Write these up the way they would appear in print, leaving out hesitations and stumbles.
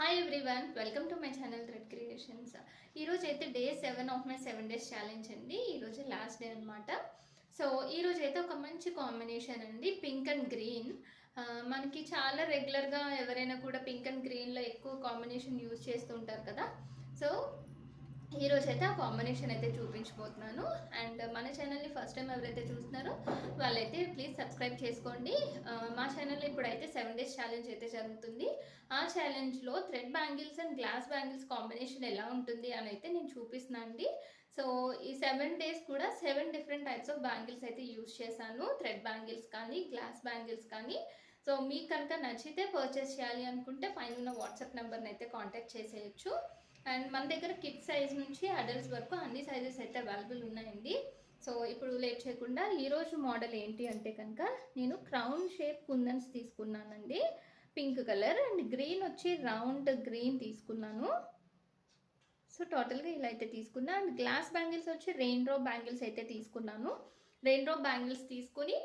Hi everyone, welcome to my channel thread creations. ఈరోజు అయితే day 7 of my 7 days challenge అండి. ఈరోజు last day అనమాట. సో ఈరోజు అయితే ఒక మంచి కాంబినేషన్ అండి, పింక్ అండ్ గ్రీన్. మనకి చాలా రెగ్యులర్గా ఎవరైనా కూడా పింక్ అండ్ గ్రీన్లో ఎక్కువ కాంబినేషన్ యూజ్ చేస్తూ ఉంటారు కదా. సో ఈరోజు అయితే ఆ కాంబినేషన్ అయితే చూపించబోతున్నాను. అండ్ మన ఛానల్ని ఫస్ట్ టైం ఎవరైతే చూస్తున్నారో వాళ్ళైతే ప్లీజ్ సబ్స్క్రైబ్ చేసుకోండి. మా ఛానల్లో ఇప్పుడైతే 7 days ఛాలెంజ్ అయితే జరుగుతుంది. ఆ ఛాలెంజ్లో thread bangles and glass bangles combination ఎలా ఉంటుంది అని అయితే నేను చూపిస్తున్నాను అండి. సో ఈ 7 days కూడా 7 different టైప్స్ ఆఫ్ బ్యాంగిల్స్ అయితే యూజ్ చేశాను, థ్రెడ్ బ్యాంగిల్స్ కానీ గ్లాస్ బ్యాంగిల్స్ కానీ. సో మీకు కనుక నచ్చితే పర్చేస్ చేయాలి అనుకుంటే పైన ఉన్న వాట్సాప్ నెంబర్ని అయితే కాంటాక్ట్ చేసేయచ్చు. అండ్ మన దగ్గర కిడ్స్ సైజ్ నుంచి అడల్ట్స్ వరకు అన్ని సైజెస్ అయితే అవైలబుల్ ఉన్నాయండి. సో ఇప్పుడు లేట్ చేయకుండా ఈరోజు మోడల్ ఏంటి అంటే కనుక నేను క్రౌన్ షేప్ కుందన్స్ తీసుకున్నానండి, పింక్ కలర్. అండ్ గ్రీన్ వచ్చి రౌండ్ గ్రీన్ తీసుకున్నాను. సో టోటల్గా ఇలా అయితే తీసుకున్నా. అండ్ గ్లాస్ బ్యాంగిల్స్ వచ్చి రెయిన్ డ్రాప్ బ్యాంగిల్స్ అయితే తీసుకున్నాను. రెయిన్ డ్రాప్ బ్యాంగిల్స్ తీసుకుని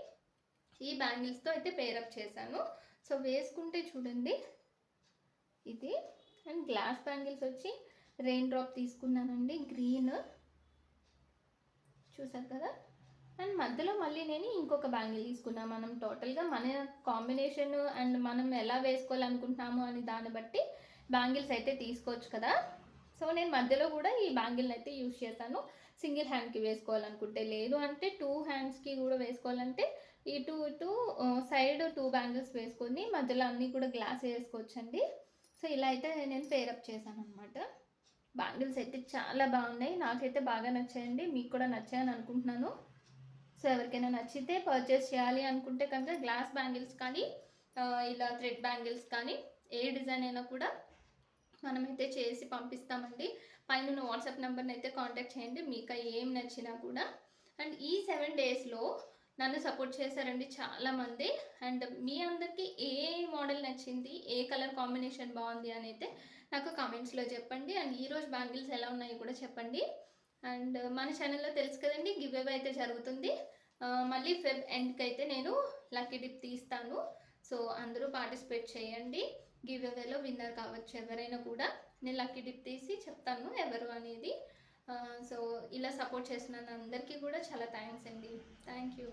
ఈ బ్యాంగిల్స్తో అయితే పేరప్ చేశాను. సో వేసుకుంటే చూడండి ఇది. అండ్ గ్లాస్ బ్యాంగిల్స్ వచ్చి రెయిన్ డ్రాప్ తీసుకున్నానండి, గ్రీన్, చూసారు కదా. అండ్ మధ్యలో మళ్ళీ నేను ఇంకొక బ్యాంగిల్ తీసుకున్నాను. మనం టోటల్గా మన కాంబినేషన్ అండ్ మనం ఎలా వేసుకోవాలనుకుంటున్నాము అని దాన్ని బట్టి బ్యాంగిల్స్ అయితే తీసుకోవచ్చు కదా. సో నేను మధ్యలో కూడా ఈ బ్యాంగిల్ని అయితే యూజ్ చేశాను. సింగిల్ హ్యాండ్కి వేసుకోవాలనుకుంటే, లేదు అంటే 2 handsకి కూడా వేసుకోవాలంటే ఇటు సైడ్ 2 బ్యాంగిల్స్ వేసుకొని మధ్యలో అన్నీ కూడా గ్లాస్ వేసుకోవచ్చండి. సో ఇలా అయితే నేను పేరప్ చేశాను అనమాట. బ్యాంగిల్స్ అయితే చాలా బాగున్నాయి, నాకైతే బాగా నచ్చాయండి, మీకు కూడా నచ్చాయని అనుకుంటున్నాను. సో ఎవరికైనా నచ్చితే పర్చేస్ చేయాలి అనుకుంటే కనుక గ్లాస్ బ్యాంగిల్స్ కానీ ఇలా థ్రెడ్ బ్యాంగిల్స్ కానీ ఏ డిజైన్ అయినా కూడా మనమైతే చేసి పంపిస్తామండి. పైన ఉన్న వాట్సాప్ నెంబర్ని అయితే కాంటాక్ట్ చేయండి మీకు ఏం నచ్చినా కూడా. అండ్ ఈ 7 daysలో నన్ను సపోర్ట్ చేశారండి చాలామంది. అండ్ మీ అందరికీ ఏ మోడల్ నచ్చింది, ఏ కలర్ కాంబినేషన్ బాగుంది అని అయితే నాకు కామెంట్స్లో చెప్పండి. అండ్ ఈరోజు బ్యాంగిల్స్ ఎలా ఉన్నాయో కూడా చెప్పండి. అండ్ మన ఛానల్లో తెలుసు కదండి, గివ్ అవే అయితే జరుగుతుంది. మళ్ళీ ఫెబ్ ఎండ్కి అయితే నేను లక్కీ డిప్ తీస్తాను. సో అందరూ పార్టిసిపేట్ చేయండి. గివ్ అవేలో విన్నర్ కావచ్చు ఎవరైనా కూడా. నేను లక్కీ డిప్ తీసి చెప్తాను ఎవరు అనేది. సో ఇలా సపోర్ట్ చేసిన అందరికీ కూడా చాలా థ్యాంక్స్ అండి. Thank you.